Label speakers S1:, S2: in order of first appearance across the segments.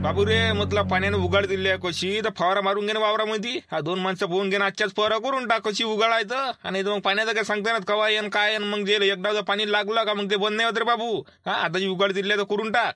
S1: बाबू रे म्हटलं पाण्याने उघाड दिली आहे कशी तर फवारा मारून घे ना वावरामध्ये. हा दोन माणसं पोहून घे ना आजच्याच फवारा करून टाक कशी उघाडायचं. आणि मग पाण्याचं काय सांगता ना कवा येन काय येन. मग जे एकदा जर पाणी लागलं का मग ते बंद नाही होत रे बाबू. हा आता जी उघाड दिली तर करून टाक.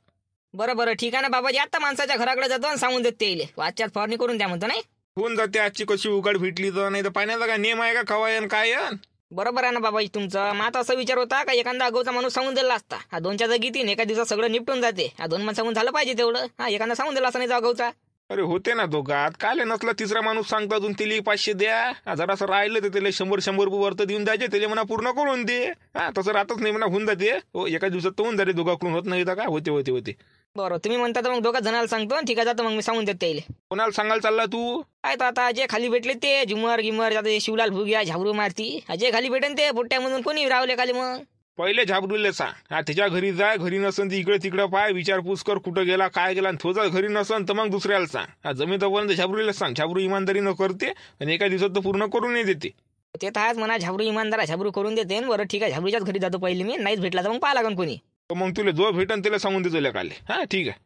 S2: बरं बरं ठीक आहे ना बाबाजी. आता माणसाच्या घराकडे जातो आणि सांगून देते येईल आजच्याच फवारणी करून द्या म्हणतो नाही.
S1: होऊन जाते आजची कशी उघाड भेटली तर. नाही तर पाण्याचा काय नियम आहे का कवा येन काय येन.
S2: बरोबर आहे ना बाबाजी तुमचं. मग आता असा विचार होता का एखादा अगाऊचा माणूस सांगून दिला असता. हा दोनच्या जागी तीन एका दिवसात सगळं निपटून जाते. हा दोन माणसं सांगून झालं पाहिजे तेवढं. हा एखादा सांगून दिला असता नाही अगाऊचा.
S1: अरे होते ना दोघात काले नसला तिसरा माणूस सांगतो अजून तिला 500 द्या. जरासं राहिलं तर त्याला 100 रुपये वरत देऊन द्यायचे. त्याला म्हणा पूर्ण करून दे. हा तसं राहतच नाही म्हणा होऊन जाते. हो एका दिवसात तर होऊन जाते. दोघाकडून होत नाही तर का होते होते होते.
S2: बरं तुम्ही म्हणता तर मग दोघा जणाला सांगतो. ठीक आहे जातो मग मी सांगून देते येईल.
S1: कोणाला सांगायला चालला तू.
S2: काय तर आता जे खाली भेटले ते झुमर गिमर आता शिवलाल भुग्या झाबरू मारती. जे खाली भेटेन ते पोट्ट्यामधून कोणी रावले खाली मग.
S1: पहिले झाबरूले सांग. हा त्याच्या घरी जाय. घरी नसन तर इकडे तिकडे पाय विचारपूस कर कुठं गेला काय गेला. तो जर घरी नसन तर मग दुसऱ्याला सांग. हा जमीन झाबरूला सांग. झाबरू इमानदारी न करते आणि एका दिवसात तर पूर्ण करून देते.
S2: ते तर आहेच म्हणा झाबरू इमानदार झाबरू करून देते. बरं ठीक आहे झाबरूच्याच घरी जातो पहिले मी. नाहीच भेटला तर मग पाहा लागन कोणी.
S1: मग तुला जो भेटन त्याला सांगून देतो काले. हा ठीक आहे.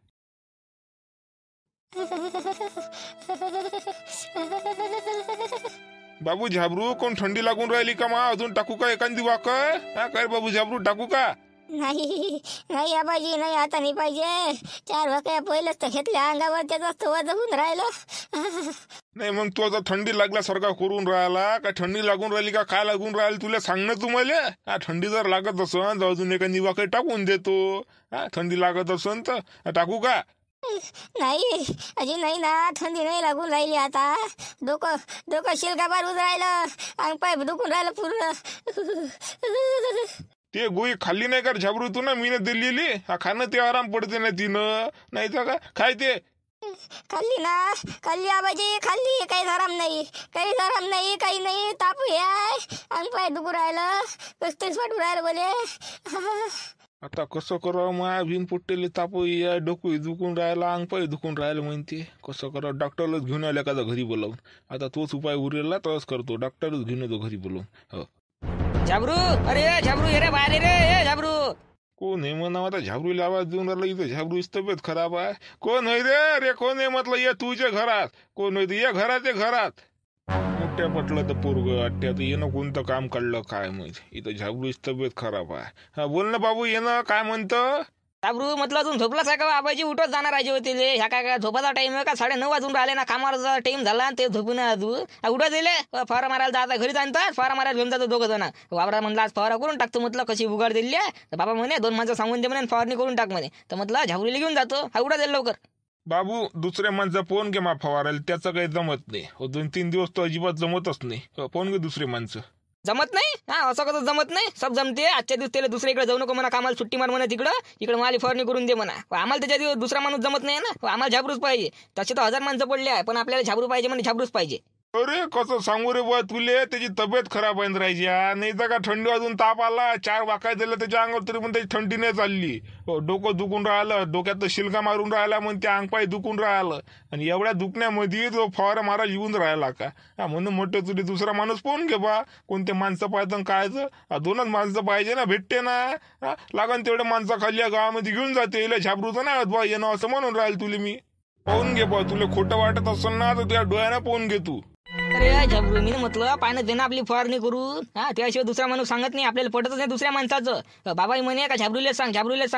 S1: बाबू झाबरू कोण थंडी लागून राहिली का मा. अजून टाकू का एखादी वाकर. हा काय बाबू झाबरू टाकू का.
S3: नाही नाही आबाजी नाही आता नाही पाहिजे. 4 वाकया पहिलेच तर घेतल्या अंगावर त्याच वजन होऊन राहिलं.
S1: नाही मग तू आता थंडी लागल्यासारखा करून राहिला का. थंडी लागून राहिली का काय लागून राहिली तुला सांग ना तुम्हाला. हा थंडी जर लागत असन तर अजून एखादी वाकर टाकून देतो. हा थंडी लागत असन तर टाकू का.
S3: नाही अजी नाही ना थंडी नाही लागून राहिली आता. डोकं डोकं शिलका मारून राहिलं. अंग पाय दुखून राहिलं पूर्ण.
S1: ते गोळी खाल्ली नाही का झाबरू तू ना मीनं दिलेली. हा खाणं ते आराम पडते ना तिनं. नाही तर का काय ते
S3: खाल्ली ना खाल्ली आबाजी खाल्ली. काही आराम नाही काही आराम नाही काही नाही. ताप आहे अंग पाय दुखून राहिलं. कसतरीच वाटून राहिलं बोले.
S1: आता कसं करावं. माया भीम पुट्टेले ताप या डोकं दुखून राहिला अंग पाय दुखून राहिलं म्हणते. कसं करावं. डॉक्टरलाच घेऊन आल्या का घरी बोलावून. आता तोच उपाय उरलेला तोच करतो. डॉक्टरच घेऊन येतो घरी बोलवून. हो
S2: झाबरू अरे झाबरू ये रे बाहेर रे झाबरू.
S1: कोण आहे म्हणा. आता झाबरूला आवाज देऊन राहिला. इथं झाबरूची तब्येत खराब आहे. कोण आहे रे. अरे कोण आहे म्हटलं ये तुझ्या घरात. कोण आहे ये घरात ये घरात. मोठ्या पटलं तर पोरग अट्ट्यात येणं कोणतं काम काढलं काय माहिती. इथं झाबरूची तब्येत खराब आहे. हा बोल ना बाबू येणं काय म्हणतं.
S2: झाबरू म्हटलं अजून झोपलाच आहे का आबाजी. उठत जाणार राजे होते ह्या काय झोपाचा टाइम आहे का. 9:30 वाजून राहिले ना. कामाचा टाइम झाला ते झोपून अजून उठत दिले. फवारा मारायला जाता घरी जाणतात. फवारा मारायला घेऊन जातो दोघं जण. वावरा म्हणला आज फवारा करून टाकतो. म्हटलं कशी उघाड दिली आहे. तर बाबा म्हणे 2 माणसं सांगून दे म्हणे फवारणी करून टाक म्हणे. तर म्हटलं झाबरूला घेऊन जातो. हा उडा दिला लवकर.
S1: बाबू दुसऱ्या माणसं फोन घे मा फवारायला. त्याचं काही जमत नाही. 2-3 दिवस तर अजिबात जमतच नाही. फोन घे दुसरे माणसं.
S2: जमत नाही. हा असं कसं जमत नाही. सब जमते. आजच्या दिवस त्याला दुसऱ्या इकडे जाऊ नको म्हणा. कामाला सुट्टी मार म्हणा तिकडे मला फवारणी करून दे म्हणा. आम्हाला त्याच्या दिवस दुसरा माणूस जमत नाही ना. आम्हाला झाबरूच पाहिजे. तसे तर 1000 माणसं पडले आहे पण आपल्याला झाबरू पाहिजे म्हणजे झाबरूच पाहिजे.
S1: अरे कसं सांगू रे बा तुले. त्याची तब्येत खराब आहे राहायची. नाही तर का थंडी वाजून ताप आला. 4 वाकाय दिलं त्याच्या अंगावर तरी पण त्याची थंडी नाही चालली. डोकं दुखून राहिलं. डोक्यात शिलका मारून राहिला म्हणून त्या अंगपाय दुखून राहिलं. आणि एवढ्या दुखण्यामध्ये तो फवारा मारा येऊन राहिला का. हा म्हणून म्हटलं तुला दुसरा माणूस फोन घे बा. कोणते माणसं पाहिजे कायचं. 2च माणसं पाहिजे ना. भेटते ना. लागन तेवढ्या माणसं खाली या गावामध्ये घेऊन जाते. इला झाबरूचं नाही बा येणं असं म्हणून राहील तुला मी. पाहून घे बा. तुला खोटं वाटत असेल ना तर तुझ्या डोळ्यानं पाहून घे तू.
S2: अरे झाबरू मी म्हटलं पाण्यात दे ना आपली फवारणी करून. हा त्याशिवाय दुसरा माणूस सांगत नाही. आपल्याला पटतच नाही दुसऱ्या माणसाचं. बाबाई म्हणे का झाबरूलेच सांग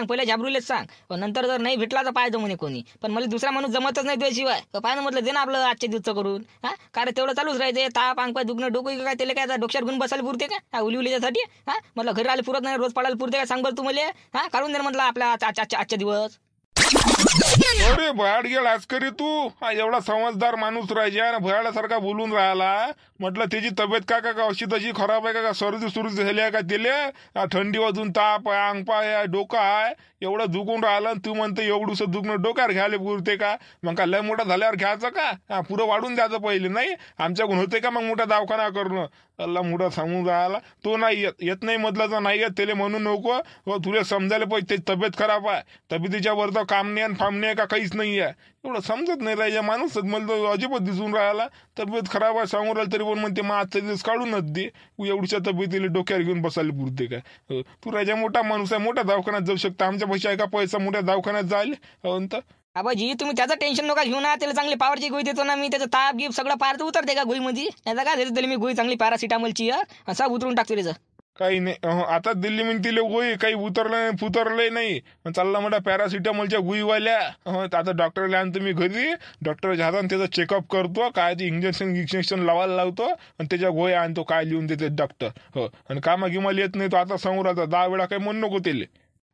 S2: पहिले झाबरूलेच सांग. नंतर जर नाही भेटला तर पाहिजे म्हणे कोणी. पण मला दुसरा माणूस जमतच नाही त्याशिवाय. पाहिजे म्हटलं दे ना आपलं आजच्या दिवस करून. हा कारण तेवढं चालूच राहते. ताप अंग पाय दुखणं डोकं काय त्याला काय डोक्यावर घेऊन बसायला पुरते का उलीसाठी. हा म्हटलं घरी आले पुरत नाही. रोज पडायला पुरते का सांग बरं तू मला. हा काढून दे म्हटलं आपल्या आजच्या दिवस.
S1: अरे भयाड गेला आज करी तू. हा एवढा समजदार माणूस राहायचा आणि भयाडासारखा बोलून राहिला. म्हटलं त्याची तब्येत काय का अशी तशी खराब आहे का. सर्दी सुरदी झाली आहे का त्याला. थंडी वाजून ताप आहे अंग पाय आहे डोकं आहे. एवढं दुखून राहिलं तू म्हणते एवढंसं दुखणं डोक्यावर घ्यायला पुरते का. मग का लय मोठा झाल्यावर घ्यायचं का. पुरं वाढून द्यायचं पहिले. नाही आमच्याकडून होते का मग मोठा दवाखाना करणं. अल्ला मोठा सांगून राहिला. तो नाही येत नाही मधला नाही येत त्याला म्हणू नको. तुला समजायला पाहिजे त्याची तब्येत खराब आहे. तब्येतीच्या वरचं काम नाही आणि फाम नाही का काहीच नाही आहे. एवढं समजत नाही राहायच्या माणूस. मला तो अजिबात दिसून राहिला. तब्येत खराब आहे सांगून राहिलं तरी पण म्हणते मग आजचा दिवस काढूनच दे. एवढ्या तब्येतीला डोक्यावर घेऊन बसायला पुरते काय. तू राजा मोठा माणूस आहे. मोठ्या दवाखान्यात जाऊ शकता. आमच्या पैसे आहे का पैसा मोठ्या दवाखान्यात जायला.
S2: आबाजी तुम्ही त्याचं टेन्शन नका घेऊ ना. त्याला चांगली पावरची गोळी देतो ना मी. त्याचं ताप गिप सगळं पार तर उतरते का गोळीमध्ये? नाही काय देतो त्याला मी गोळी चांगली पॅरासिटामॉलची सब उतरून टाकतो त्याचं.
S1: काही नाही आता दिल्ली मध्ये तिले गोळी काही उतरलं नाही फुतरलंय नाही. चालला म्हणा पॅरासिटामॉलच्या गोळीवाल्या. आता डॉक्टरला आणतो मी घरी. डॉक्टरच्या हाताने त्याचं चेकअप करतो. काय ते इंजेक्शन लावायला लावतो आणि त्याच्या गोळ्या आणतो काय लिहून देते डॉक्टर. हो आणि कामा गिमाला येत नाही तो आता समोर आता 10 वेळा काही म्हणू नको त्याले.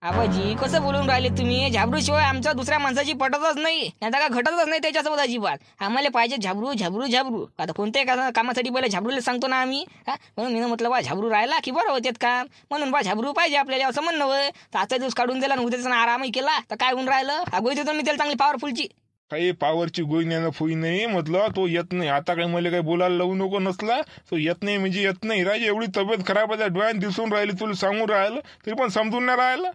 S2: आबाजी कसं बोलून राहिले तुम्ही? झाबरूशिवाय आमच्या दुसऱ्या माणसाची पटतच नाही. नाही का घटतच नाही त्याच्यासोबत अजिबात. आम्हाला पाहिजे झाबरू झाबरू झाबरू. आता कोणत्याही कामासाठी पहिले झाबरूला सांगतो ना आम्ही. म्हणून मी म्हटलं बा झाबरू राहिला की बरं होतेत काम. म्हणून बा झाबरू पाहिजे आपल्याला असं म्हणणं होय. तर आजचा दिवस काढून दिला आणि उद्याचा आरामही केला तर काय होऊन राहिलं? हा गोळी देतो मी त्याला चांगली पॉवरफुलची.
S1: काही पावरची गोळी नेणं फुई नाही म्हटलं. तो येत नाही आता काही मला काही बोलायला लावू नको. नसला तो येत नाही म्हणजे येत नाही. राजे एवढी तब्येत खराब आहे डोळ्यात दिसून राहिली तुला सांगून राहिलं तरी पण समजून नाही राहिलं.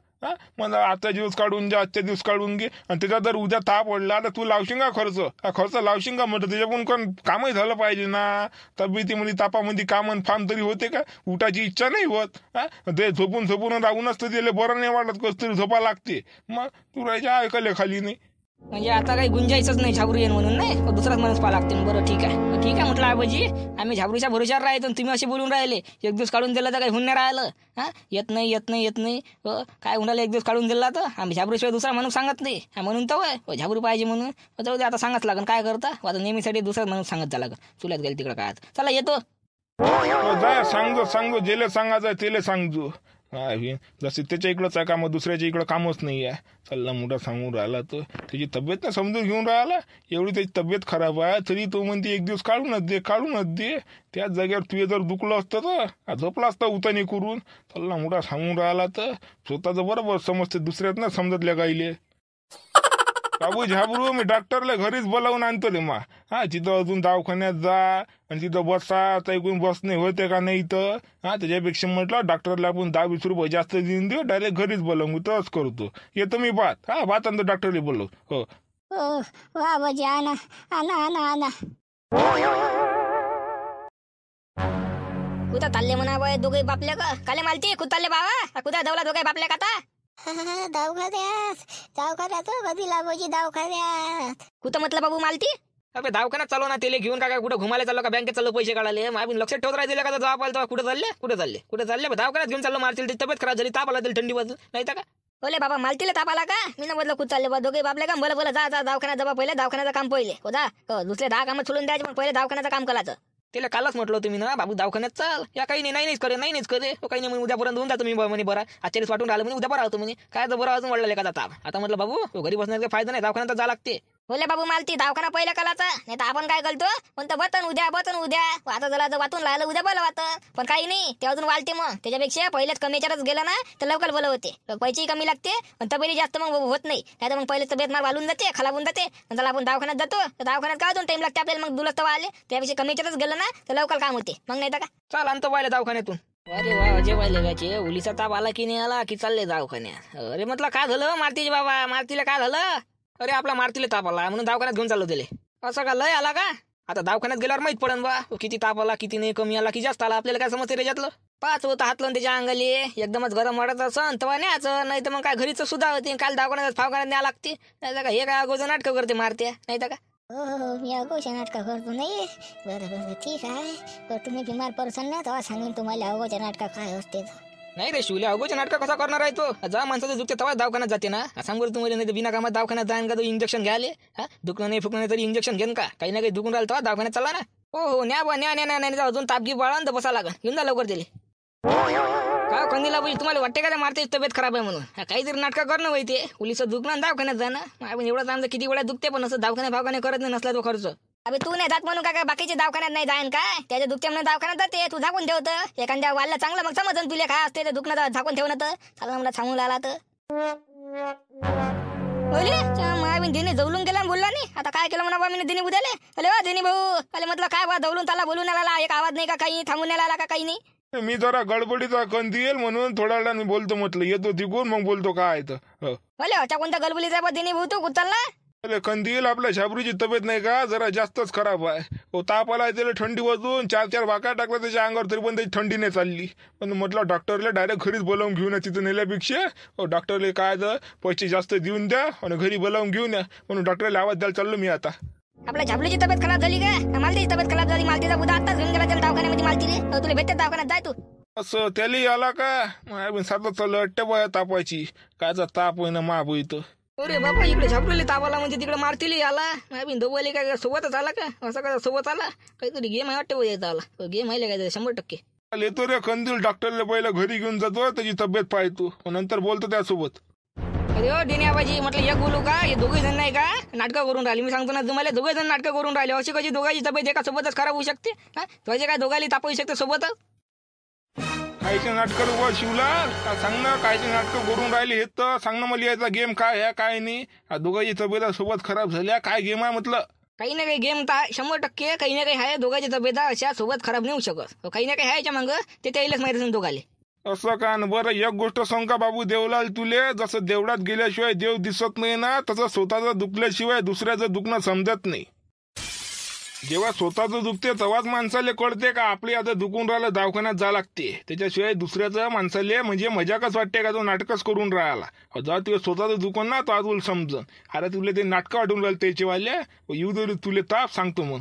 S1: मला आजचा दिवस काढून घे आजच्या दिवस काढून घे. आणि त्याचा जर उद्या ताप पडला तर तू लावशील का खर्च लावशील का म्हटलं. त्याच्याकडून कोण कामही झालं पाहिजे ना. तब्येतीमध्ये तापामध्ये काम फार्म तरी होते का? उठाची इच्छा नाही होत. ते झोपून राहूनच तर त्याला बरं नाही वाटत कसं तरी झोपा लागते. मग तू राहायच्या ऐकले खाली नाही.
S2: म्हणजे आता काही गुंजाईसच नाही झाबरू येईन म्हणून नाही. दुसराच माणूस पाहा लागते. बरं ठीक आहे म्हटलं आबाजी. आम्ही झाबरूच्या भरोशावर राहतो तुम्ही असे बोलून राहिले. एक दिवस काढून दिला तर काही होऊन नाही राहिलं. येत नाही काय उन्हाला एक दिवस काढून दिला तर आम्ही झाबरूशिवाय दुसरा माणूस सांगत नाही. म्हणून तर झाबरू पाहिजे म्हणून जाऊ दे आता सांगत लागन काय करता. आता नेहमीसाठी दुसराच माणूस सांगत झाला चुल्यात गेली तिकडं काय. चला येतो.
S1: जाय सांगतो जेले सांगायचं तेले सांगतो. जसे त्याच्या इकडंच आहे काम दुसऱ्याच्या इकडं कामच नाही आहे. चालला मोठा सांगून राहिला तर त्याची तब्येत नाही समजून घेऊन राहिला. एवढी त्याची तब्येत खराब आहे तरी तो म्हणते एक दिवस काढूनच दे. त्याच जागेवर तुझे जर दुखलं असतं तर झोपला असता उतानी करून. चालला मोठा सांगून राहिला तर स्वतःच बरोबर समजते दुसऱ्यात ना समजतल्या गाईले. बाबू झाबरू मी डॉक्टरला घरीच बोलावून आणतो रे मा. तिथं अजून दवाखान्यात जा आणि तिथं बसा ऐकून बसणे होते का नाही तर. त्याच्यापेक्षा म्हटलं डॉक्टरला आपण 10-20 रुपये जास्त देऊन देऊ डायरेक्ट घरीच बोलावून तसंच करतो. येतो मी बात आणि डॉक्टरला बोलव. हो
S3: वा बाजी आणा.
S2: कुठं चालले म्हणा बाय दोघे बापल्या का काले मालती कुठं चालले बाबा? कुठं दवला दोघे बापल्या का आता?
S3: दवाखान्यात कधी लाभोजी दवाखान्यात.
S2: कुठं म्हटलं बाबू मालती? अबे दवाखान्यात चालू ना त्याला घेऊन काय कुठं घुमायला चाललो का बँकेत चाललो पैसे काढायला? मागून लक्षात ठेवत राहिले का जॉब आला कुठं चालले दवाखान्यात घेऊन चाललो. मारतील तब्येत खराब झाली ताप आला थंडी वाजून नाही तर का? बोले बाबा मालतीला ताप आला का? मी ना म्हटलं कुठं चालले बा दोघे बापले का? बोला जा दवाखान्यात जा पहिले दवाखान्याचं काम पहिले हो दुसरे 10 कामं सोडून द्यायचे पण पहिले दवाखान्याचं काम करायचं. त्याला कालच म्हटलं तुम्ही ना बाबू दवाखान्यात चाल. या काही नाहीच करे काही नाही उद्यापर्यंत होऊन जातो मी म्हणे बरं आजच्या वाटून राहिलं म्हणजे उद्या बरं होतो म्हणे काय तर बरं अजून वाढला एखादा ताप. आता म्हटलं बाबू घरी बसण्याचा फायदा नाही दवाखान्यात जा लागते. बोले बाबू मालती दवाखाना पहिला कालाचा नाही तर आपण काय करतो म्हणतो बतन उद्या आता जरा वाटून राहिलं उद्या बोला वाटत पण काही नाही ते अजून वाढते. मग त्याच्यापेक्षा पहिलेच कमीच्याच गेलं ना तर लवकर बोल होते. पैसेही कमी लागते पण तब्येती जास्त मग होत नाही. तर मग पहिले तब्येत मार वालून जाते खराबून जाते. नंतर आपण दवाखान्यात जातो तर दवाखान्यात काय अजून टाइम लागते आपल्याला. मग दुलस्त आले त्यापेक्षा कमीच्याच गेलं ना तर लवकर काम होते. मग नाही तर का चाल आणतो पाहिलं दवाखान्यातून. अरे वा अजय वायले उलीचा ताप आला की नाही आला की चालले दवाखान्यात. अरे म्हटलं काय झालं मारतीचे बाबा मारतीला काय झालं? अरे आपला मारतीला ताप आला म्हणून दवाखान्यात घेऊन चाललो त्याला. असं का लय आला का? आता दवाखान्यात गेल्यावर माहित पडन बा किती ताप आला किती नाही कमी आला की जास्त आला आपल्याला काय समजते त्याच्यातलं. पाच होतं हातलं त्याच्या अंगाली एकदमच गरम वाटत असं तेव्हा न्यायचं नाही तर मग काय घरीच सुद्धा होते. काल दवाखान्यात फावखान्यात न्याय लागते नाही तर का हे काय अगोदर नाटकं करते मारते नाही तर का.
S3: हो मी अगोदर नाटकं करतो नाही. बरं ठीक आहे तुम्ही बिमार पडसान ना तेव्हा सांगेन तुम्हाला अगोदर नाटकं काय असते.
S2: नाही रे शिवले अगोदर नाटक कसा करणार आहे तो? जा माणसाचं दुखते तेव्हा दवाखान्यात जाते ना. सांगू तुम्हाला नाही तर बिना कामात दवाखान्यात जाईन का तो इंजेक्शन घ्यायले. दुखणं नाही फुकणं नाही तरी इंजेक्शन घेन का काही ना काही दुखून राहिलं तेव्हा दवाखान्यात चला ना. हो न्या अजून तापगी बाळा तर बसा लागन घेऊन जा लवकर दिले. काय कंदीला पाहिजे तुम्हाला वाटते का मारते तब्येत खराब आहे म्हणून काहीतरी नाटकं करणं माहिती. पोलिस दुखणं दवाखान्यात जाणं आपण एवढं आमचं किती वेळा दुखते पण असं दवाखान्यात करत नाही नसला तो खर्च. अबे तू नाही जात म्हणून काय बाकीचे दवाखान्यात नाही जाईन काय? त्याच्या दुखत्या म्हणून दवाखान्यात जाते तू झाकून ठेवतं. एखाद्या वाढला चांगलं मग समजून तुला काय असते ते दुखणं झाकून ठेवणं तर चांगलं मला सांगून राहिला तर बोले दिने जवळून गेला बोलला नाही. आता काय केलं म्हणा बा मी दिने बुद्याले. अरे वा दिने भाऊ अरे म्हटलं काय बा जवळून त्याला बोलून आला एक आवाज नाही का काही थांबून आला का काही नाही.
S1: मी जरा गडबडीचा कंदी येईल म्हणून थोड्या वेळाने बोलतो म्हटलं येतो तिकून मग बोलतो काय तर.
S2: भले त्या कोणत्या गलबुलीचा दिने भाऊ तू कुठला
S1: अरे कंदील, आपल्या झाबरूची तब्येत नाही का जरा जास्तच खराब आहे. हो, ताप आला त्याला, थंडी वाजून 4-4 वाका टाकला त्याच्या अंगावर, तरी पण त्याची थंडी नाही चालली. पण म्हटलं डॉक्टरला डायरेक्ट घरीच बोलावून घेऊन या तिथं नेल्यापेक्षा. हो, डॉक्टरला काय तर पैसे जास्त देऊन द्या आणि घरी बोलावून घेऊन या, म्हणून डॉक्टरला आवाज द्यायला चाललो मी आता.
S3: आपल्या झाबलीची तब्येत खराब झाली का? मला त्याची तब्येत खराब झाली. मालतीचा बुधा आताच घेऊन गेला त्याला दवाखान्यामध्ये. मालती तुला भेटते दवाखान्यात, जाय तू.
S1: असं त्यालाही आला का? सातच चाललं अट्टे बया तापायची. कायचा ताप होईना महाबू इथं.
S2: अरे बाबा, इकडे झापलेले तापाला म्हणजे तिकडे मारतीली आला. नाही दोघाले काय सोबतच आला का? असं काय सोबत आला? काहीतरी गेम आहे वाटतं यायचा आला. गेम आहे काय 100%.
S1: येतो रे कंदील, डॉक्टरला पहिला घरी घेऊन जातो, त्याची तब्येत पाहतो, नंतर बोलतो त्यासोबत.
S2: अरे हो डेनियाबाजी, म्हटलं एक बोलू का? हे दोघे जण नाही का नाटकं करून राहिले? मी सांगतो ना तुम्हाला, दोघे जण नाटकं करून राहिले. अशी कशी दोघांची तब्येत एका सोबतच खराब होऊ शकते? तुझे काय दोघांनी ताप होऊ शकते सोबतच?
S1: कायचे नाटकं वर शिवलाल, सांग ना कायचे नाटकं करून राहिले हे तर सांग ना मला. याचा गेम काय आहे काय नाही? दोघांची तब्येत सोबत खराब झाल्या, काय गेम आहे म्हटलं?
S2: काही ना काही गेम तर 100% काही ना काही आहे. दोघांची तब्येत अशा सोबत खराब नाही होऊ शकत. काही ना काही आहे याच्या मग, ते त्यालाच माहिती असेल दोघाले.
S1: असं का? बरं एक गोष्ट सांग का बाबू देवलाल तुले, जसं देवळात गेल्याशिवाय देव दिसत नाही ना, तसं स्वतःचं दुखल्याशिवाय दुसऱ्याचं दुखणं समजत नाही. जेव्हा स्वतःचं दुखते तेव्हाच माणसाले कळते का आपली आता दुखून राहिलं दवाखान्यात जा लागते. त्याच्याशिवाय दुसऱ्याचं माणसाले म्हणजे मजाकच वाटते का तो नाटकच करून राहिला. जेव्हा तुला स्वतःचं दुखून ना तो तुला समजन. अरे तुला ते नाटकं वाटून राहिले त्याचे वाले. येऊ दे तुले ताप, सांगतो मग.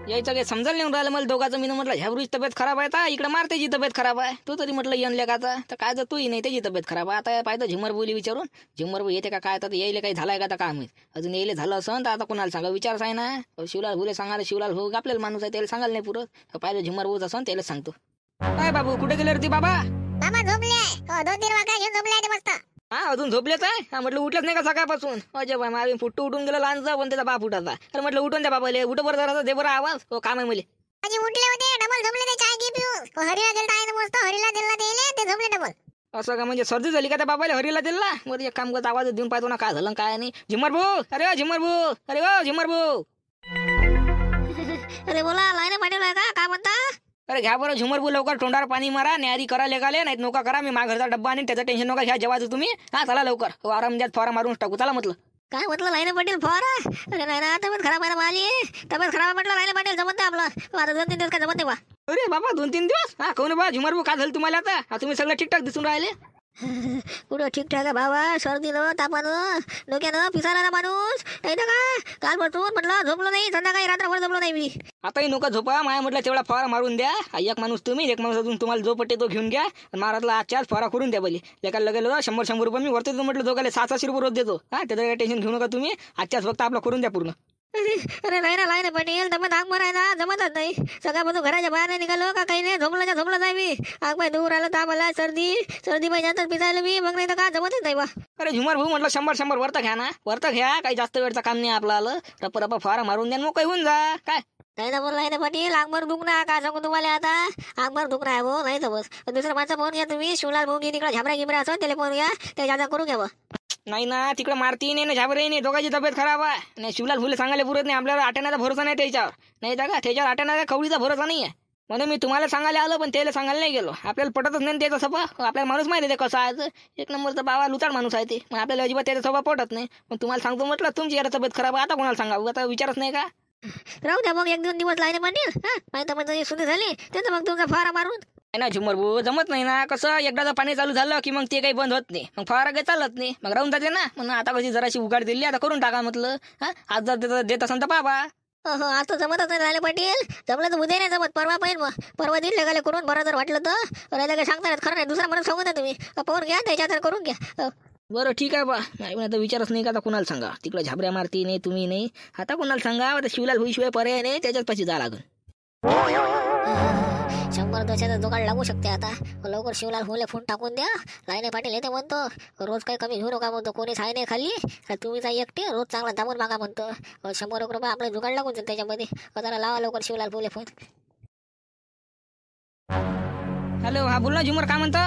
S2: यायचं काही समजायला नाही राहिलं मला दोघांचं. मी म्हटलं ह्यावरीच तब्येत खराब आहे, इकडे मारतेची तब्येत खराब आहे. तू तरी म्हटलं येणल्या का तर काय तर तूही नाही, त्याची तब्येत खराब आहे. आता पाहिजे झिमर बोली विचारून, झिमर बोली येते का काय? तर यायला काही झालाय का आता काय माहित? अजून यायला झालं असं तर आता कोणाला सांगा? विचारच आहे ना. शिवलाल भुले सांगायला, शिवलाल भाऊ आपल्याला माणूस आहे, त्याला सांगायला नाही पुरत. पाहिजे झिमर बोलत असं त्याला सांगतो. काय बाबू कुठे गेले रे ती बाबा?
S3: मामा झोपले, 2-3 वाजता घेऊन झोपले ते मस्त.
S2: हा अजून झोपलेच आहे? म्हटलं उठलंच नाही का सकाळपासून? अजय बाई माझी फुट्टू उठून गेलं लहानचा, पण त्याचा बाप उठाचा. अरे म्हटलं उठून द्या बाबाले, उठ बरं जरा दे बरं आवाज. काम आहे मला.
S3: आजी उठले होते, डबल झोपले ते, चाय घे पिऊ. हरीला दिलता आहे मस्त, हरीला दिला ते झोपले डबल.
S2: असं का? म्हणजे सर्दी झाली का त्या बाबाला हरीला दिला? बरं एक काम करत आवाज देऊन पाहतो ना काय झालं काय नाही. झिमर भाऊ, अरे झिमर भाऊ, अरे वा झिमर भाऊ.
S3: अरे बोला, लाईन पाठवलाय का? काय म्हणता?
S2: अरे घ्या बरं झुमर भाऊ, लवकर तोंडावर पाणी मारा, न्यारी करा लेगाले, नाही नोका करा. मी माझ्या घरचा डब्बा आणि त्याचं टेन्शन नका घ्या जेवायचं तुम्ही. हा चला लवकर, आराम द्या, फॉरा मारून टाकू. चला म्हटलं.
S3: काय म्हटलं लाईन पाटील फॉरा? अरे नाही ना, तब्येत खराब आहे माझी. तब्येत खराब म्हटलं लाईन पाटील जमत आपलं. आता 2-3 दिवस काय जमत नाही बा.
S2: अरे बाबा 2-3 दिवस? हा कोण बा झुमर भाऊ, काय झालं तुम्हाला आता? तुम्ही सगळं ठीकठाक दिसून राहिले.
S3: कुठं ठीकठाक आहे बाबा? सर्दीनं, तापानं, डोक्यानं पिसारा ना माणूस नाही तर का? काल बसून म्हटलं झोपलो नाही, संध्याकाळी रात्रभर झोपलो नाही मी.
S2: आताही नका झोपा. माया म्हटलं तेवढा फवारा मारून द्या. एक माणूस तुम्ही, एक माणूस अजून तुम्हाला जो पट्टे तो घेऊन घ्या. महाराजला आजच्याच फवारा करून द्या बोली. एका लगेल 100 रुपये मी वरती म्हटलं दोघाले 700 रुपये रोज देतो. हा त्याचं काही टेन्शन घेऊ नका तुम्ही. आजच्याच फक्त आपला करून द्या पूर्ण.
S3: अरे नाही ना लाईन पाटील, तब्येत आग मराय ना, जमतच नाही. सकाळपासून घराच्या बाहेर नाही निघालो का काही नाही. झोपलं नाही मी. आग पाय दूर आलं, ताप आला, सर्दी पाहिजे तर पिसायला मी, मग नाही तर का जमतच नाही बा.
S2: अरे झुमर भाऊ म्हटलं 100 वरत घ्या ना, वरत घ्या. काही जास्त वेळचं काम नाही आपलं. आलं रप फवारा मारून द्या, मग काही होऊन जा. काय
S3: नाही तर बोल ना पाटील, आगभर दुखणं काय सांगू तुम्हाला आता. आगभर दुखणं आहे भाऊ, नाही तर बस दुसरं माणसं फोन घ्या तुम्ही. शिवलाल भाऊ की तिकडे झाबरा गिबरा असं त्याला फोन घ्या, ते जादा करून घ्या.
S2: नाही ना, तिकडे मारती नाही ना, झाबरही नाही. दोघांची तब्येत खराब आहे. नाही शिवलाल फुले सांगायला पुरत नाही. आपल्याला आट्यानाचा भरोसा नाही त्याच्यावर. नाही का त्याच्यावर आट्यानाचा कवडीचा भरोसा नाही आहे. म्हणून मी तुम्हाला सांगायला आलो, पण त्याला सांगायला नाही गेलो. आपल्याला पटतच नाही त्याचा स्वभाव. आपल्याला माणूस माहिती आहे कसं आहे. एक नंबरचा बाबा लुचाड माणूस आहे ते. मग आपल्याला अजिबात त्याचा स्वभाव पटत नाही. पण तुम्हाला सांगतो म्हटलं, तुमची यार तब्येत खराब आहे. आता कोणाला सांगा? आता विचारच नाही का?
S3: राहू द्या मग 1-2 दिवस लाईन पाटील. नाही तर मग सुद्धा झाली त्याचं मग तुमचा फवारा मारून.
S2: नाही ना झुमर भाऊ, जमत नाही ना. कसं एकदा पाणी चालू झालं की मग ते काही बंद होत नाही. मग फवारा काही चालत नाही, मग राहून जाते ना. म्हणून आता कशी जराशी उघाड दिली, आता करून टाका म्हटलं. आज जर देत असेल तर बाबा.
S3: हो आज तर जमतच नाही राहिले पाटील. जमलं तर उद्या नाही जमत, परवा पाहिजे. मग परवा दिल लगाले करून बरं जर वाटलं तर. राहिलं काही सांगता खरं नाही. दुसरा म्हणून सांगू ना तुम्ही. पाहून घ्या त्याच्यात करून घ्या.
S2: बरं ठीक आहे बा. नाही आता विचारच नाही का आता कुणाला सांगा. तिकडे झाबऱ्या मारती नाही, तुम्ही नाही. आता कुणाला सांगा? आता शिवलाल होईशिवाय पर्याय नाही. त्याच्याच पाशी जा लागून.
S3: 100-200चा जुगाड लागू शकते आता. लवकर शिवलाल होले फोन टाकून द्या. लाईने पाटील येते म्हणतो, रोज काही कमी घेऊ नका म्हणतो. कोणीच आहे नाही खाली, तुम्ही जा एकटे. रोज चांगला दाबून मागा म्हणतो. 100 रुपये आपले जुगाड लागून जाईल त्याच्यामध्ये. जरा लावा लवकर शिवलाल होले फोन.
S2: हॅलो, हा बोल ना झुमर, काय म्हणतो?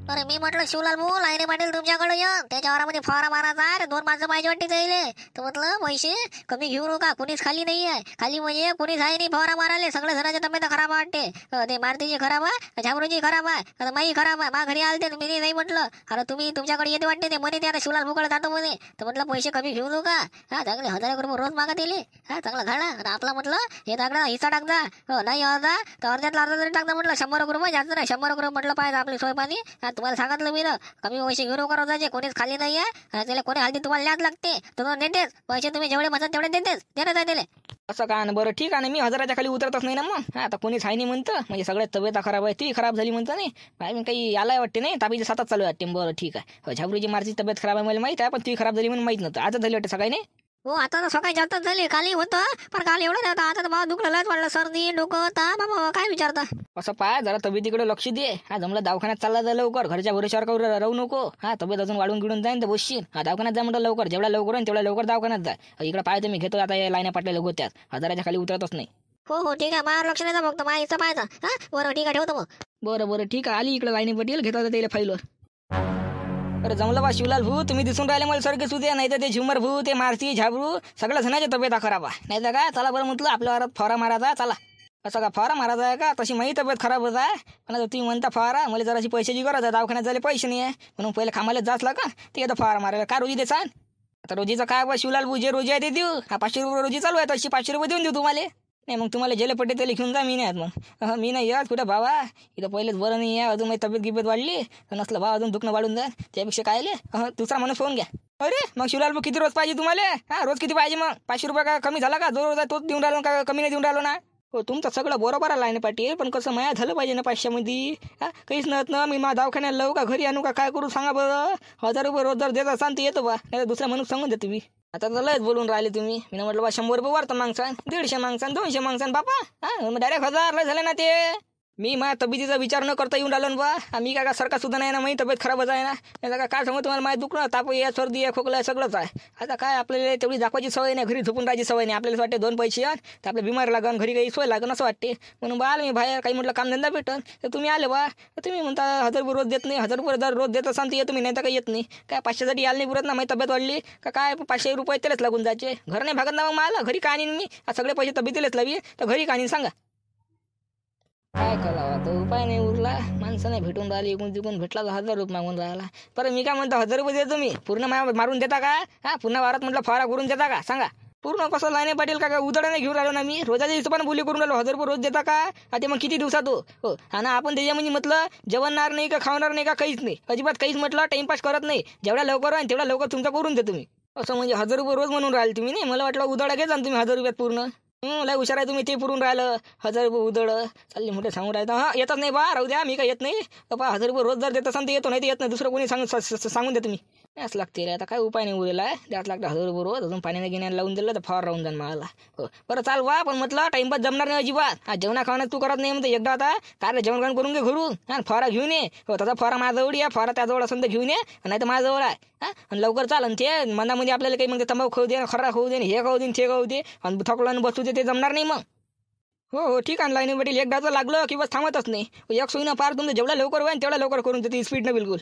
S3: अरे मी म्हटलं शिवलाल भाऊ लाईने पाटील तुमच्याकडे ये त्याच्या वारामध्ये फवारा मारायचा आहे रे, 2 माणसं पाहिजे वाटते जाईल. तर म्हटलं पैसे कमी घेऊ नका, कोणीच खाली नाही आहे. खाली म्हणजे कोणीच आहे नाही फवारा मारायला. सगळ्या जणांच्या तब्येत खराब वाटते. ते मारुतीची खराब आहे, झाबरूची खराब आहे, आता माई खराब आहे. मा घरी आलते मी नाही म्हटलं. अरे तुम्ही तुमच्याकडे येते वाटते ते म्हणे ते आता शिवलाल भाऊकडे जातो म्हणे. तर म्हटलं पैसे कमी घेऊ नका. चांगले 1000 रुपये रोज मागत येले. चांगला घाला. आणि आपला म्हटलं हे टाकला हिस्सा टाकजा. नाही अर्धा तर अर्ध्यातला अर्धा तरी टाकता म्हटलं. 100 रुपये जास्त नाही, 100 रुपये म्हटलं पाहिजे आपली सोय पाणी. तुम्हाला सांगितलं मी ना कमी पैसे घेऊ नका रोजाचे. कोणीच खाली नाही आहे. त्याला कोणी हल्दी तुम्हाला ल्याच लागते. तुम्हाला देतेच पैसे, तुम्ही जेवढे म्हणतात तेवढे देतेच. देण्यात आहे त्याला.
S2: असं का? बरं ठीक आहे ना, मी 1000च्या खाली उतरतच नाही ना मग. आता कोणीच आहे नाही म्हणतं, म्हणजे सगळ्यात तब्येत खराब आहे, ती खराब झाली म्हणतं नाही. मी काही आलाय वाटते नाही, तापीच्या 7च चालू आहे वाटते. बरं ठीक आहे. झाबरूची मारची तब्येत खराब आहे मला माहित आहे, पण ती खराब झाली म्हणून माहित नव्हतं. आजच झाली वाटते सकाळी नाही.
S3: हो आता तर सकाळी जास्तच झाली. काली होतं पण काल एवढं नव्हतं. आता तर बाबा दुखलं लयच वाटलं, सर्दी डोकं ताप. बाबा काय विचारता.
S2: असं पाय जरा तब्येतीकडे लक्ष दे. जमलं दवाखान्यात चालला जा लवकर, घरच्या भरोश्यावर राहू नको. तब्येत अजून वाढून गिळून जाईन तर बसशील. दवाखान्यात जा म्हटलं लवकर, जेवढा लवकर होईल तेवढ्या लवकर दवाखान्यात जा. इकडे पाय मी घेतो आता लाईना पाटल्या गोत्यात. 1000च्या खाली उतरतच नाही.
S3: हो ठीक आहे, माझ्यावर लक्ष नाही फक्त माझ्या पाहायचा. बरं ठीक आहे, ठेवतो मग.
S2: बरं ठीक आहे. आली इकडे लाईनी पटेल घेतो आता त्याला फाईलवर. अरे जमलं बा शिवलाल भाऊ, तुम्ही दिसून राहिले मला सारखे सुद्या. नाही तर ते झुमर भाऊ, ते मारती झाबरू सगळ्या जणांच्या तब्येत खराब आहे. नाही तर काय चला बरं म्हटलं आपल्या वारात फवारा मारायचा. चला असं का फवारा मारायचा आहे का? तशी माझी तब्येत खराब होत आहे. पण आता तुम्ही म्हणता फवारा, मला जराशी पैशाची गरज आहे. दवाखान्यात झाले पैसे नाही आहे म्हणून पहिले कामाला जाचला का ते आता फवारा मारायला. का रोजी दे सांग. आता रोजीचं काय बा शिवलाल भाऊ, जे रोजी आहे ते देऊ. 500 रुपये रोजी चालू आहे, तशी 500 रुपये देऊन देऊ तुम्हाला. नाही मग तुम्हाला जेले पट्टे ते लिखून जा. मी नाही मग मी नाही यात कुठं भावा. इथं पहिलेच बरं नाही आहे, अजून माझी तब्येत गिब्येत वाढली तर नसलं भाव अजून दुखणं वाढून जाईल. त्यापेक्षा काय दुसरा माणूस फोन घ्या. अरे मग शिवलाल भाऊ किती रोज पाहिजे तुम्हाला? रोज किती पाहिजे मग? 500 रुपये का कमी झाला का? जो रोज आहे तोच देऊन राहिलो का? कमी नाही देऊन राहिलो ना. हो तुमचं सगळं बरोबर आहे लाईन पाटील, पण कसं माया झालं पाहिजे ना 500 मध्ये. काहीच नव्हत ना. मी माझ्या दवाखान्यात लावू का घरी आणू का काय करू सांगा बरं. 1000 रुपये रोज जर देत असाल तर येतो बा, नाही दुसरा माणूस सांगून देतो मी. आता तर लयच बोलून राहिले तुम्ही. मी म्हटलं बा 100 रुपये वाढतं मागसान, 150 मागसान, 200 मागसान बापा. मग डायरेक्ट 1000 लय झाले ना ते. मी माझ्या तब्येतीचा विचार न करता येऊन राहिलो ना बा. मी काय सरकार सुद्धा नाही ना, माझी तब्येत खराबच आहे ना. नाही काय सांगू तुम्हाला, माझं दुखणं ताप आहे, सर्दी आहे, खोकला आहे, सगळंच आहे. आता काय आपल्याला तेवढी दाखवायची सवय नाही, घरी झोपून राहायची सवय नाही. आपल्याला वाटते 2 पैसे येऊन तर आपल्या बिमार लागन, घरी काही सोय लागन असं वाटते. म्हणून बा आलं मी बाहेर, काही म्हटलं कामधंदा भेटन तर तुम्ही आले बा. तुम्ही म्हणता 1000 रुपये रोज देत नाही. 1000 रुपये जर रोज देत असाल तर येतो मी, नाही तर काही येत नाही. काय 500साठी यायला नाही पुरत ना. माझी तब्येत वाढली का काय 500 रुपये त्यालाच लागून जायचे. घर नाही भागत ना मग मला. घरी का आणीन मी? सगळे पैसे तब्येतीलाच लावी तर घरी का आणीन सांगा. काय करावं आता, उपाय नाही उरला. माणसं नाही भेटून राहिली, इकडून तिकडून भेटला तर 1000 रुपये मागून राहिला. बरं मी काय म्हणतो 1000 रुपये देतो मी. पूर्ण मारून देता का? पूर्ण वारात म्हटलं फवारा करून देता का सांगा. पूर्ण कसं लाईने पाटील का उदडा नाही घेऊन राहिलो ना मी. रोजाच्या हिशोबाने बोली करून राहिलो. 1000 रुपये रोज देता का? ते मग किती दिवसात हो. आणि आपण त्याच्यामध्ये म्हटलं जेवणार नाही का, खावणार नाही का, काहीच नाही, अजिबात काहीच. म्हटलं टाइमपास करत नाही. जेवढ्या लवकर आहे तेवढ्या लवकर तुमचा करून देतो मी. असं म्हणजे 1000 रुपये रोज म्हणून राहिले तुम्ही. नाही मला वाटलं उदडा घे जा तुम्ही 1000 रुपयात पूर्ण. लय हुशार आहे तुम्ही. ते पुरून राहिलं 1000 रुपये उदळ चालले मोठे सांगून राहिलं. येतच नाही बा, राहू द्या, मी काय येत नाही बा. 1000 रुपये रोज जर देत असाल तर येतो, नाही तर येत नाही. दुसरं कोणी सांगून द्या तुम्ही. याच लागते रे. आता काय उपाय नाही उरला आहे. त्यात लागतं 1000 रुपये रोज. अजून पाण्याने घेण्याला लावून दिलं तर फार राहून जाईल मला. हो बरं चाल बा, पण म्हटलं टाइमपास जमणार नाही अजिबात. जेवणा खावण्यात तू करत नाही म्हणते एकदा. आता काय जेवण खाऊन करून घे घरून. फवारा घेऊन ये. हो तसा फवारा माझ्याजवळ या, फवारा त्याजवळ असेल तर घेऊन ये, नाही तर माझ्याजवळ आहे. आणि लवकर चाल. आणि ते मनामध्ये आपल्याला काही मग तंबाखू खाऊ दे, खरा खाऊ दे, हे खाऊ दे, ते खाऊ दे, आणि थकलं बसू दे, ते जमणार नाही मग. हो ठीक आहे. लाईन भेटेल एकदाचं लागलं की बस थांबतच नाही. एक सोयीनं पार तुमचं जेवढा लवकर होईल तेवढा लवकर करून देते स्पीडनं बिलकुल.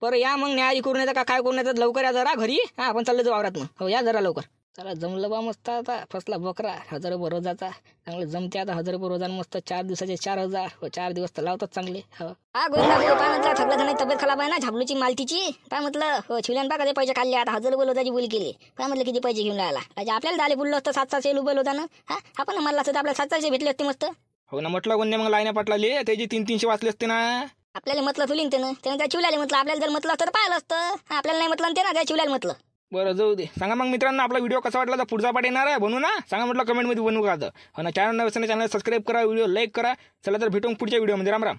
S2: बरं या मग न्यायाची करून येतं का काय करून येतात लवकर या जरा घरी. आपण चाललं जाऊ वावरात मग. हो या जरा लवकर. चला जमलं बा मस्त. आता फसला बकरा 1000 रुपये रोजाचा. चांगलं जमते आता 1000 रुपये रोजानं मस्त. 4 दिवसाचे 4000. हो 4 दिवस तर लावतात चांगले. हो
S3: गोविंदा भाऊ काय म्हटलं, सगळ्या जण तब्येत खराब आहे ना झाबलूची मालतीची. काय म्हटलं हो शिवल्यान बा कधी पैसे काढले. आता 1000 रुपये रोजाची बोली केली. काय म्हटलं किती पैसे घेऊन राहिला. आपल्याला दाले बोललो असतं 700 रुपये होता ना. आपण म्हणलं असतं आपल्याला 700 भेटले असते मस्त.
S1: हो ना म्हटलं कोणी मग लाईना पाटलाले त्याची 300-300 वाचले असते ना.
S3: आपल्याला म्हटलं तुलीन त्यानं त्या चिवल्याला म्हटलं. आपल्याला जर म्हटलं असतं तर पाहिलं असतं. आपल्याला नाही म्हटलं ते ना त्या चिवल्याला म्हटलं.
S1: बरं जाऊ दे. सांगा मग मित्रांनो आपला व्हिडिओ कसा वाटला तर पुढचा पाठ येणार आहे बनवू ना. सांगा म्हटलं कमेंटमध्ये बनवू का. चॅनल नव्या चॅनल सबस्क्राईब करा, व्हिडिओ लाईक करा. चला तर भेटू पुढच्या व्हिडिओमध्ये. राम राम.